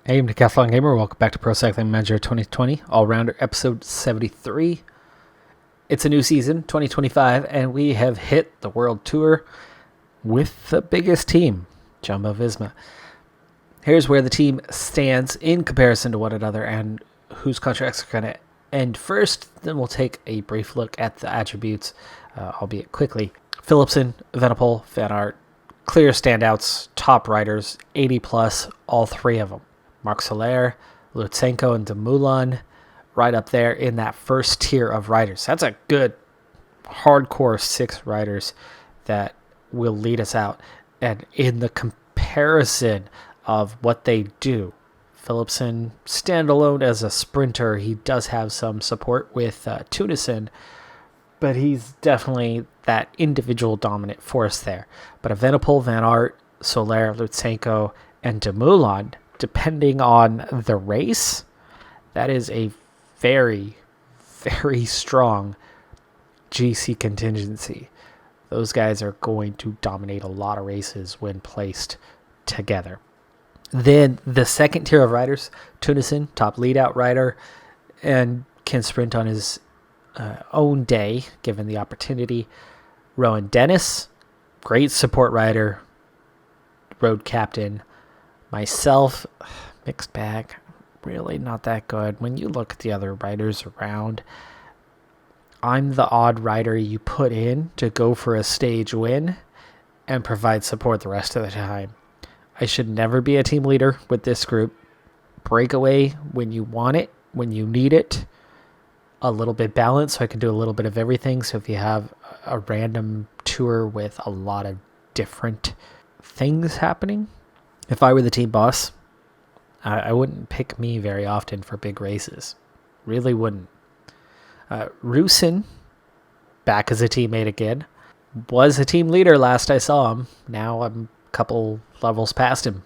Hey, I'm Decathlon Gamer. Welcome back to Pro Cycling Manager 2020, All-Rounder episode 73. It's a new season, 2025, and we have hit the World Tour with the biggest team, Jumbo-Visma. Here's where the team stands in comparison to one another and whose contracts are going to end first. Then we'll take a brief look at the attributes, albeit quickly. Philipsen, Evenepoel, Van Aert, clear standouts, top riders, 80 plus, all three of them. Marc Soler, Lutsenko, and Dumoulin right up there in that first tier of riders. That's a good, hardcore 6 riders that will lead us out. And in the comparison of what they do, Philipsen, standalone as a sprinter, he does have some support with Tunison, but he's definitely that individual dominant force there. But Evenepoel, Van Aert, Soler, Lutsenko, and Dumoulin, depending on the race, that is a very, very strong GC contingency. Those guys are going to dominate a lot of races when placed together. Then the second tier of riders, Tunison, top lead-out rider, and can sprint on his own day, given the opportunity. Rowan Dennis, great support rider, road captain. Myself, mixed bag, really not that good. When you look at the other riders around, I'm the odd rider you put in to go for a stage win and provide support the rest of the time. I should never be a team leader with this group. Breakaway when you want it, when you need it. A little bit balanced so I can do a little bit of everything. So if you have a random tour with a lot of different things happening, if I were the team boss, I wouldn't pick me very often for big races. Really wouldn't. Rusin, back as a teammate again, was a team leader last I saw him. Now I'm a couple levels past him.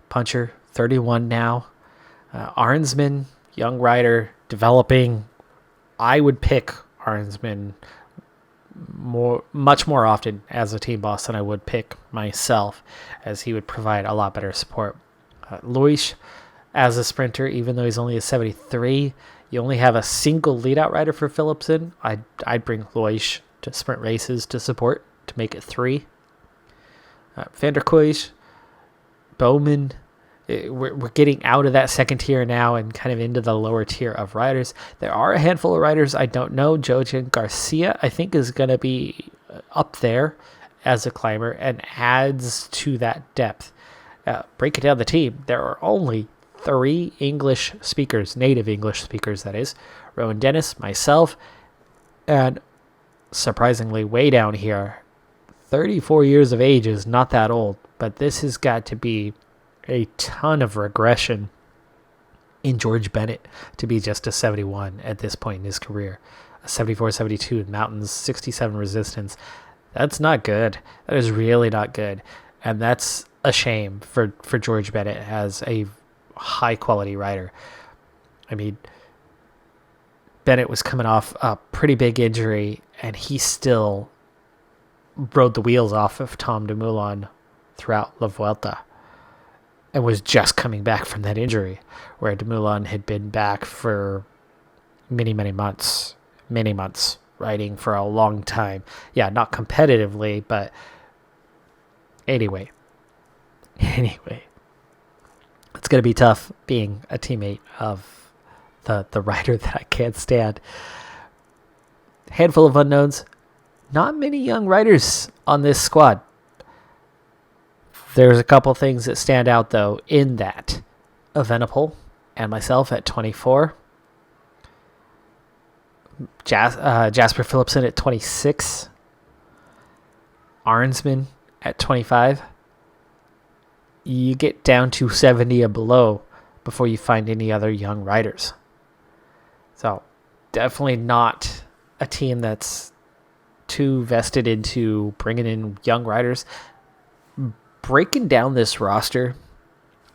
Puncher, 31 now. Arnsman, young rider, developing. I would pick Arnsman much more often as a team boss than I would pick myself, as he would provide a lot better support. Luis, as a sprinter, even though he's only a 73, you only have a single lead-out rider for Philipsen. I'd bring Luis to sprint races to support to make it 3. Van der Kuij, Bowman. We're getting out of that second tier now and kind of into the lower tier of riders. There are a handful of riders I don't know. Jochen Garcia, I think, is going to be up there as a climber and adds to that depth. Breaking down the team, there are only 3 English speakers, native English speakers, that is. Rowan Dennis, myself, and surprisingly way down here, 34 years of age is not that old, but this has got to be a ton of regression in George Bennett to be just a 71 at this point in his career. A 74, 72 in mountains, 67 resistance. That's not good. That is really not good. And that's a shame for George Bennett as a high-quality rider. I mean, Bennett was coming off a pretty big injury, and he still rode the wheels off of Tom Dumoulin throughout La Vuelta, and was just coming back from that injury, where Dumoulin had been back for many months, riding for a long time. Yeah, not competitively, but anyway. It's going to be tough being a teammate of the rider that I can't stand. Handful of unknowns. Not many young riders on this squad. There's a couple things that stand out, though, in that. Evenepoel and myself at 24. Jasper Philipsen at 26. Arnsman at 25. You get down to 70 and below before you find any other young riders. So, definitely not a team that's too vested into bringing in young riders. Breaking down this roster,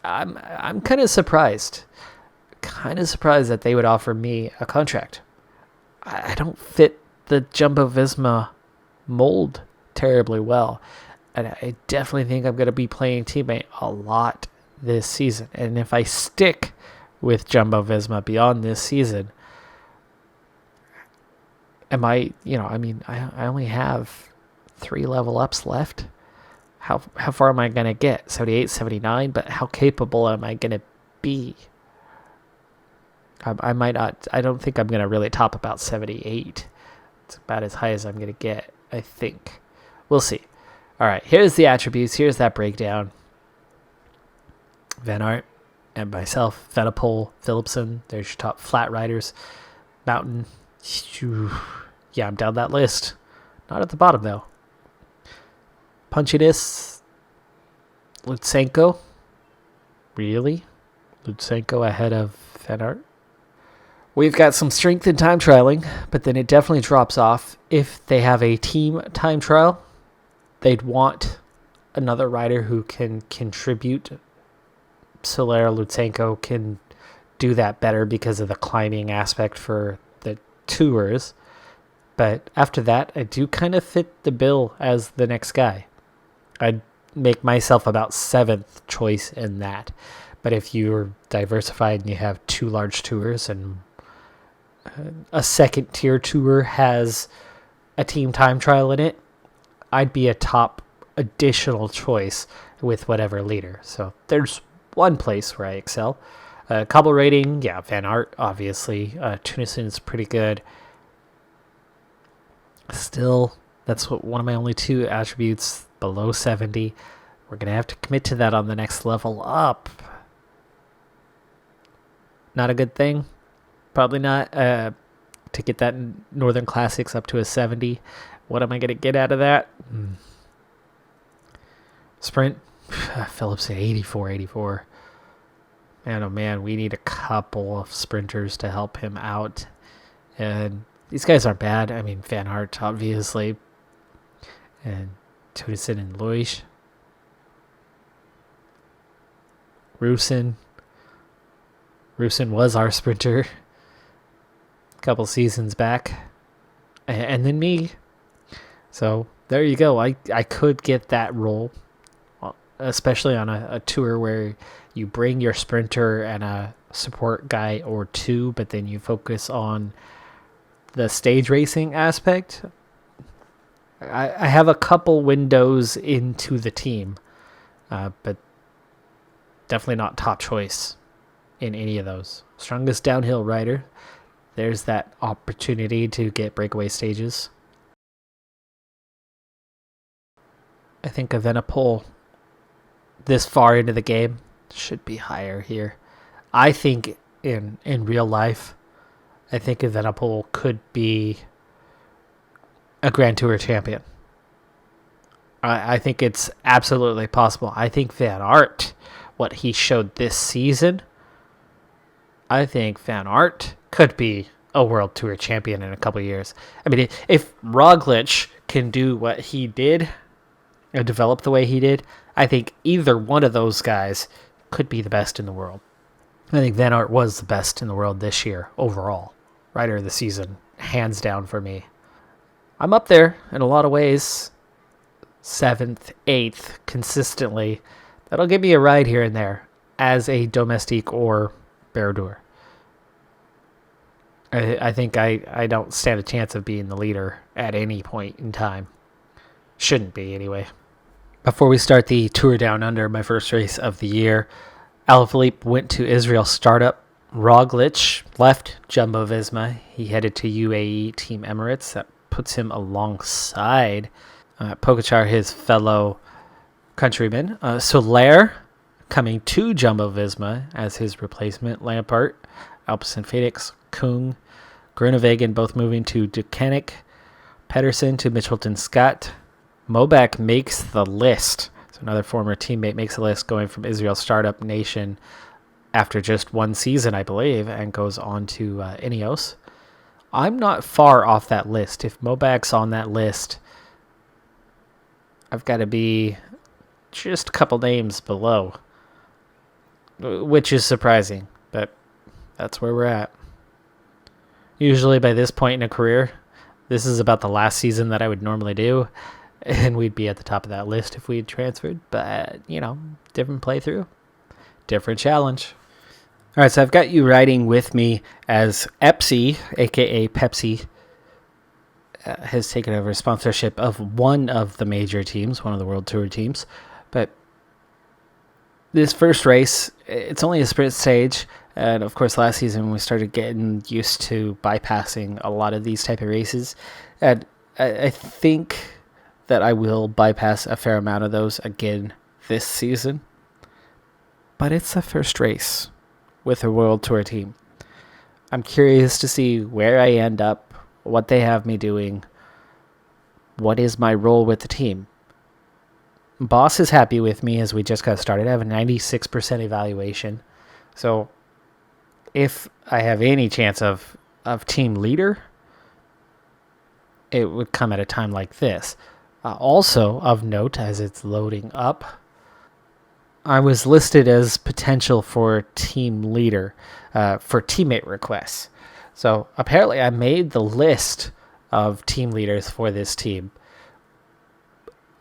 I'm kind of surprised. That they would offer me a contract. I don't fit the Jumbo-Visma mold terribly well. And I definitely think I'm going to be playing teammate a lot this season. And if I stick with Jumbo Visma beyond this season, am I, I only have 3 level ups left. How far am I going to get? 78, 79, but how capable am I going to be? I might not, I don't think I'm going to really top about 78. It's about as high as I'm going to get, I think. We'll see. All right, here's the attributes. Here's that breakdown. Van Aert and myself, Venepol, Philipsen. There's your top flat riders. Mountain. Yeah, I'm down that list. Not at the bottom, though. Punchiness. Lutsenko. Really? Lutsenko ahead of Van Aert? We've got some strength in time trialing, but then it definitely drops off. If they have a team time trial, they'd want another rider who can contribute. Soler Lutsenko can do that better because of the climbing aspect for the tours. But after that, I do kind of fit the bill as the next guy. I'd make myself about 7th choice in that. But if you're diversified and you have 2 large tours and a second tier tour has a team time trial in it, I'd be a top additional choice with whatever leader. So there's one place where I excel. Cobble rating, yeah, Van Aert, obviously. Tunison's pretty good. Still, that's one of my only 2 attributes below 70. We're going to have to commit to that on the next level up. Not a good thing. Probably not. To get that Northern Classics up to a 70. What am I going to get out of that? Sprint. Phillips at 84. Man, oh man, we need a couple of sprinters to help him out. And these guys aren't bad. I mean, Van Aert, obviously. And Tunison and Loish. Rusin was our sprinter a couple seasons back. And then me. So there you go. I could get that role, especially on a tour where you bring your sprinter and a support guy or 2, but then you focus on the stage racing aspect. I have a couple windows into the team, but definitely not top choice in any of those. Strongest downhill rider. There's that opportunity to get breakaway stages. I think a Venepol this far into the game should be higher here. I think in real life, I think a Venepol could be a Grand Tour champion. I think it's absolutely possible. I think Van Aert, what he showed this season, I think Van Aert could be a World Tour champion in a couple of years. I mean, if Roglic can do what he did and develop the way he did, I think either one of those guys could be the best in the world. I think Van Aert was the best in the world this year overall. Rider of the season, hands down for me. I'm up there in a lot of ways. 7th, 8th, consistently. That'll give me a ride here and there as a domestique or Baradur. I think I don't stand a chance of being the leader at any point in time. Shouldn't be, anyway. Before we start the Tour Down Under, my first race of the year, Alaphilippe went to Israel Startup. Roglic left Jumbo-Visma. He headed to UAE Team Emirates. That puts him alongside Pogačar, his fellow countryman. Soler coming to Jumbo-Visma as his replacement. Lampard, Alpecin-Phoenix, Kung, Groenewegen both moving to Decathlon. Pedersen to Mitchelton Scott. Mobak makes the list. So another former teammate makes the list, going from Israel Startup Nation after just one season, I believe, and goes on to Ineos. I'm not far off that list. If Mobak's on that list, I've got to be just a couple names below, which is surprising, but that's where we're at. Usually by this point in a career, this is about the last season that I would normally do, and we'd be at the top of that list if we had transferred. But, different playthrough, different challenge. All right, so I've got you riding with me as Epsi, aka Pepsi, has taken over sponsorship of one of the major teams, one of the World Tour teams. But this first race, it's only a sprint stage. And of course, last season we started getting used to bypassing a lot of these type of races. And I think that I will bypass a fair amount of those again this season. But it's the first race with a World Tour team. I'm curious to see where I end up, what they have me doing, what is my role with the team. Boss is happy with me as we just got started. I have a 96% evaluation. So if I have any chance of team leader, it would come at a time like this. Also of note, as it's loading up, I was listed as potential for team leader for teammate requests. So apparently I made the list of team leaders for this team.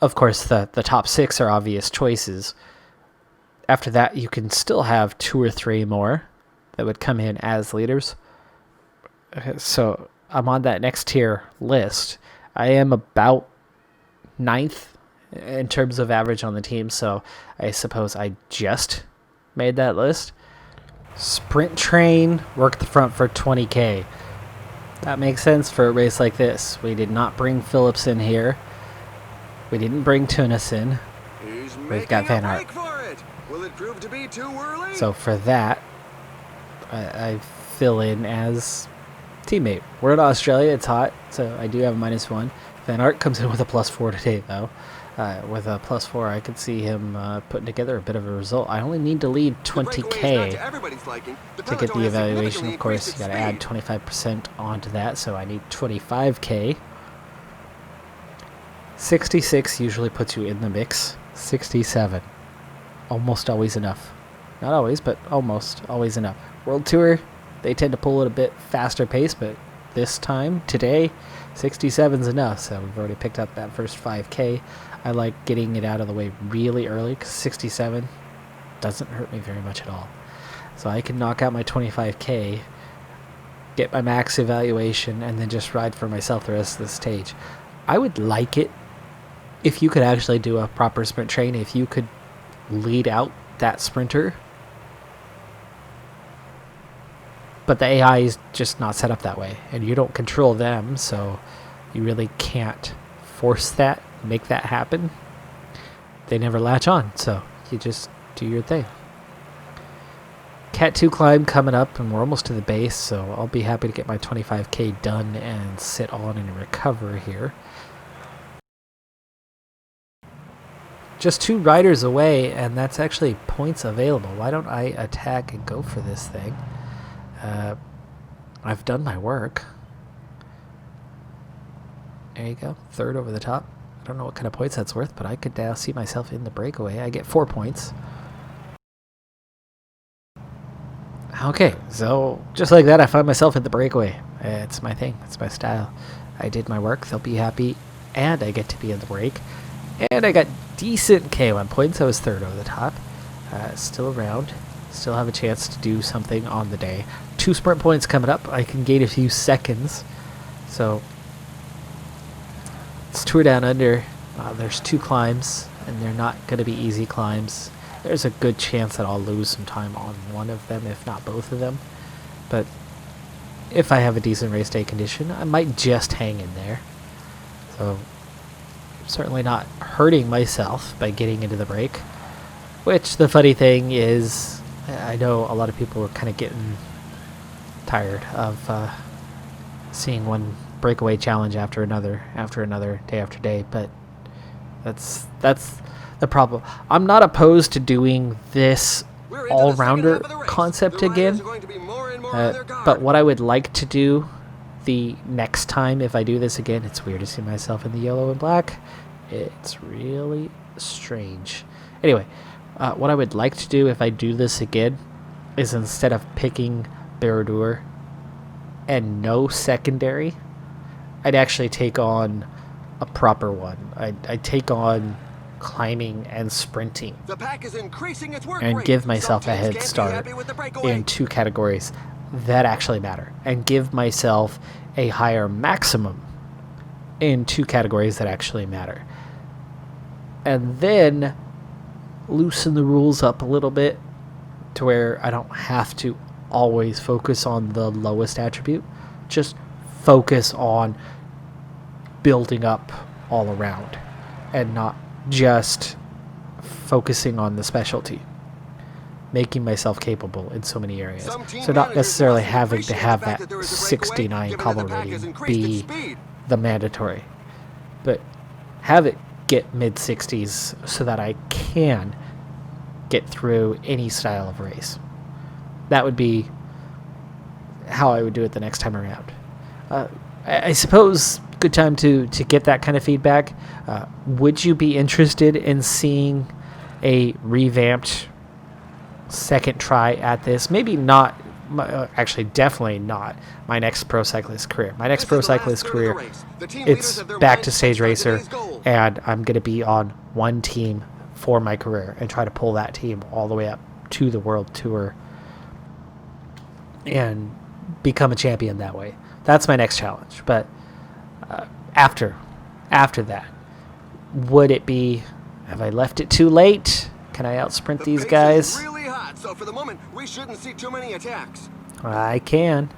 Of course, the top 6 are obvious choices. After that, you can still have 2 or 3 more that would come in as leaders. So I'm on that next tier list. I am about 9th in terms of average on the team, so I suppose I just made that list. Sprint train, work the front for 20k. That makes sense for a race like this. We did not bring Phillips in here. We didn't bring Tunis in. We've got Van Aert. Will it prove to be too early? So for that, I fill in as teammate. We're in Australia, it's hot, so I do have a -1. Van Aert comes in with a +4 today, though. With a +4, I could see him putting together a bit of a result. I only need to lead 20k to get the evaluation. Of course, you got to add 25% onto that, so I need 25k. 66 usually puts you in the mix. 67, almost always enough. Not always, but almost always enough. World Tour, they tend to pull at a bit faster pace, but this time, today, 67's enough, so we've already picked up that first 5k. I like getting it out of the way really early, because 67 doesn't hurt me very much at all. So I can knock out my 25k, get my max evaluation, and then just ride for myself the rest of the stage. I would like it if you could actually do a proper sprint train, if you could lead out that sprinter. But the AI is just not set up that way, and you don't control them, so you really can't force that, make that happen. They never latch on, so you just do your thing. Cat 2 climb coming up, and we're almost to the base, so I'll be happy to get my 25k done and sit on and recover here. Just 2 riders away, and that's actually points available. Why don't I attack and go for this thing? I've done my work. There you go. 3rd over the top. I don't know what kind of points that's worth, but I could now see myself in the breakaway. I get 4 points. Okay, so just like that, I find myself in the breakaway. It's my thing. It's my style. I did my work. They'll be happy, and I get to be in the break. And I got decent K1 points. I was 3rd over the top. Still around. Still have a chance to do something on the day. 2 sprint points coming up. I can gain a few seconds. So it's Tour Down Under. There's 2 climbs, and they're not going to be easy climbs. There's a good chance that I'll lose some time on one of them, if not both of them. But if I have a decent race day condition, I might just hang in there. So certainly not hurting myself by getting into the break. Which, the funny thing is, I know a lot of people are kind of getting tired of seeing one breakaway challenge after another, day after day, but that's the problem. I'm not opposed to doing this all-rounder concept again, but what I would like to do the next time, if I do this again, it's weird to see myself in the yellow and black. It's really strange. Anyway, what I would like to do if I do this again is, instead of picking Baradur and no secondary, I'd actually take on a proper one. I'd take on climbing and sprinting, The pack is increasing its work and rate. give myself Some a teams head can't be start happy with the breakaway. in 2 categories that actually matter, and give myself a higher maximum in 2 categories that actually matter. And then loosen the rules up a little bit to where I don't have to always focus on the lowest attribute. Just focus on building up all around and not just focusing on the specialty. Making myself capable in so many areas. So not necessarily having to have that 69 cobble rating be the mandatory, but have it get mid-60s so that I can get through any style of race. That would be how I would do it the next time around. I suppose good time to get that kind of feedback. Would you be interested in seeing a revamped second try at this? Maybe not, actually definitely not my next pro cyclist career. My next pro cyclist career, it's back to stage racer, and I'm going to be on one team for my career and try to pull that team all the way up to the World Tour and become a champion that way. That's my next challenge. But after that, would it be, have I left it too late? Can I outsprint these guys? It's really hot, so for the moment, we shouldn't see too many attacks. I can.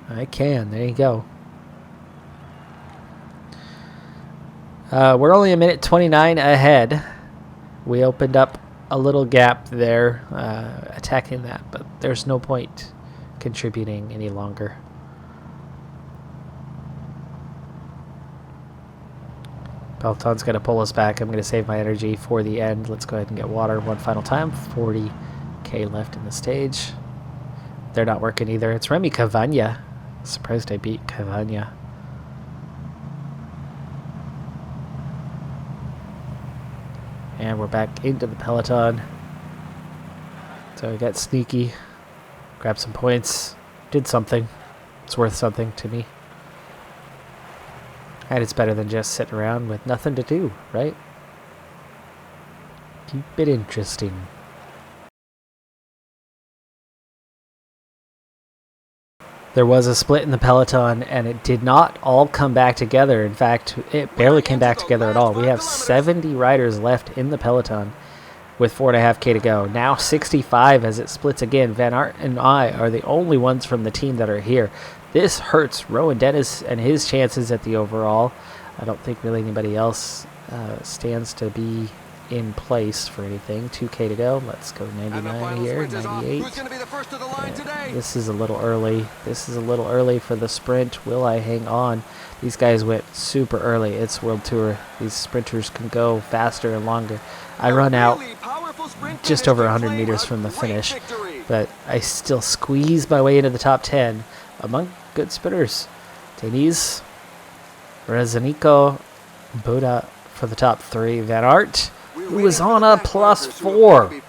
There you go. We're only a minute 29 ahead. We opened up a little gap there, attacking that, but there's no point contributing any longer. Peloton's going to pull us back. I'm going to save my energy for the end. Let's go ahead and get water one final time. 40k left in the stage. They're not working either. It's Remy Cavagna. Surprised I beat Cavagna. And we're back into the Peloton. So we got sneaky. Grabbed some points. Did something. It's worth something to me. And it's better than just sitting around with nothing to do, right? Keep it interesting. There was a split in the Peloton, and it did not all come back together. In fact, it barely came back together at all. We have 70 riders left in the Peloton with 4.5k to go. Now 65 as it splits again. Van Aert and I are the only ones from the team that are here. This hurts Rowan Dennis and his chances at the overall. I don't think really anybody else stands to be in place for anything. 2k to go. Let's go 99 here, 98. This is a little early. This is a little early for the sprint. Will I hang on? These guys went super early. It's World Tour. These sprinters can go faster and longer. I run out just over 100 meters from the finish, but I still squeeze my way into the top 10 among good sprinters. Deniz, Rezanico, Buda for the top 3. Van Aert, who was on a +4,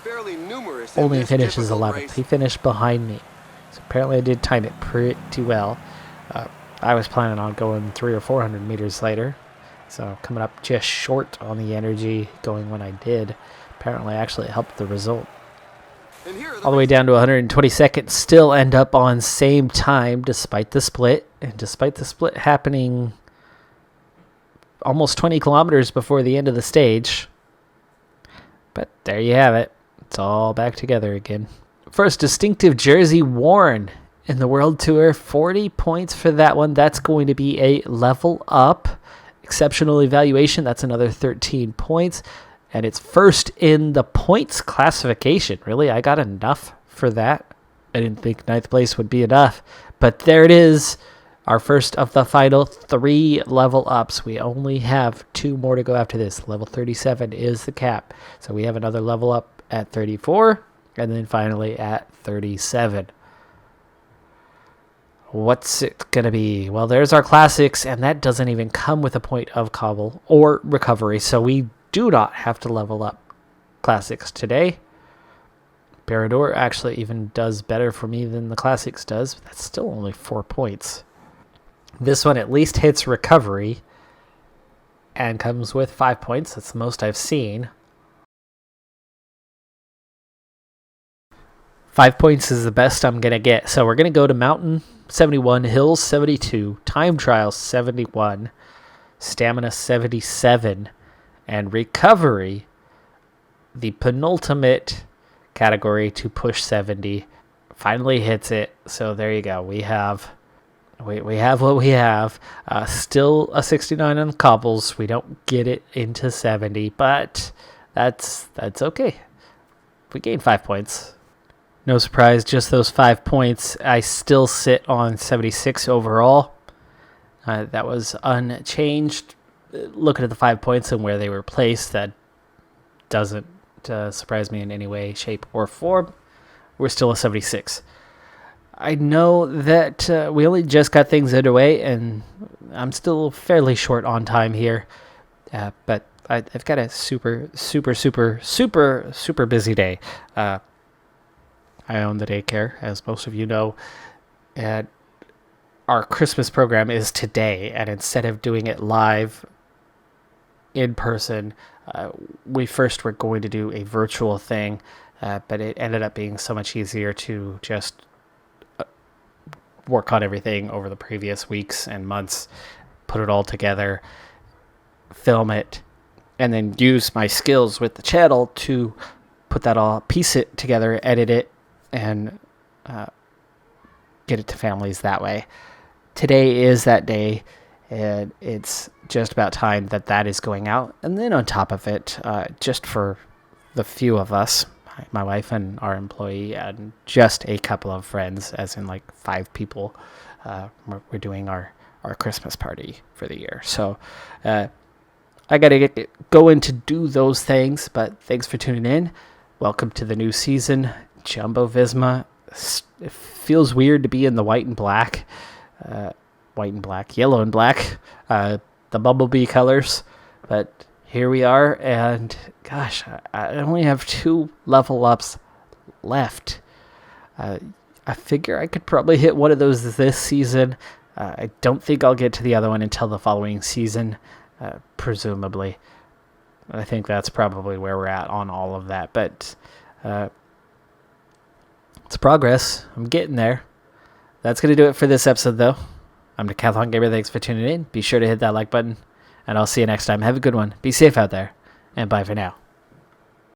only finishes 11th. He finished behind me. So apparently I did time it pretty well. I was planning on going 300 or 400 meters later. So coming up just short on the energy going when I did. Apparently actually it helped the result. All the way down to 122nd, still end up on same time despite the split. And despite the split happening almost 20 kilometers before the end of the stage. But there you have it. It's all back together again. First distinctive jersey worn in the World Tour. 40 points for that one. That's going to be a level up. Exceptional evaluation. That's another 13 points. And it's first in the points classification. Really, I got enough for that. I didn't think 9th place would be enough. But there it is. Our first of the final 3 level ups. We only have 2 more to go after this. Level 37 is the cap. So we have another level up at 34. And then finally at 37. What's it going to be? Well, there's our classics. And that doesn't even come with a point of cobble or recovery. So we do not have to level up classics today. Parador actually even does better for me than the classics does. But that's still only 4 points. This one at least hits recovery, and comes with 5 points. That's the most I've seen. 5 points is the best I'm going to get. So we're going to go to Mountain 71, Hills 72, Time Trial 71, Stamina 77, and Recovery, the penultimate category to push 70, finally hits it. So there you go. We have what we have. Still a 69 on the cobbles. We don't get it into 70, but that's okay. We gained 5 points. No surprise, just those 5 points. I still sit on 76 overall. That was unchanged. Looking at the 5 points and where they were placed, that doesn't surprise me in any way, shape, or form. We're still a 76. I know that we only just got things underway, and I'm still fairly short on time here. But I've got a super busy day. I own the daycare, as most of you know, and our Christmas program is today, and instead of doing it live in person, we first were going to do a virtual thing, but it ended up being so much easier to just work on everything over the previous weeks and months, put it all together, film it, and then use my skills with the channel to put that all, piece it together, edit it, and get it to families that way. Today is that day, and it's just about time that is going out. And then on top of it, just for the few of us, my wife and our employee, and just a couple of friends, as in like 5 people, we're doing our Christmas party for the year. So I got to go in to do those things, but thanks for tuning in. Welcome to the new season. Jumbo Visma. It feels weird to be in the white and black, yellow and black, the Bumblebee colors, but here we are, and gosh, I only have 2 level ups left. I figure I could probably hit one of those this season. I don't think I'll get to the other one until the following season, presumably. I think that's probably where we're at on all of that, but it's progress. I'm getting there. That's going to do it for this episode, though. I'm Decathlon Gamer. Thanks for tuning in. Be sure to hit that like button, and I'll see you next time. Have a good one. Be safe out there, and bye for now.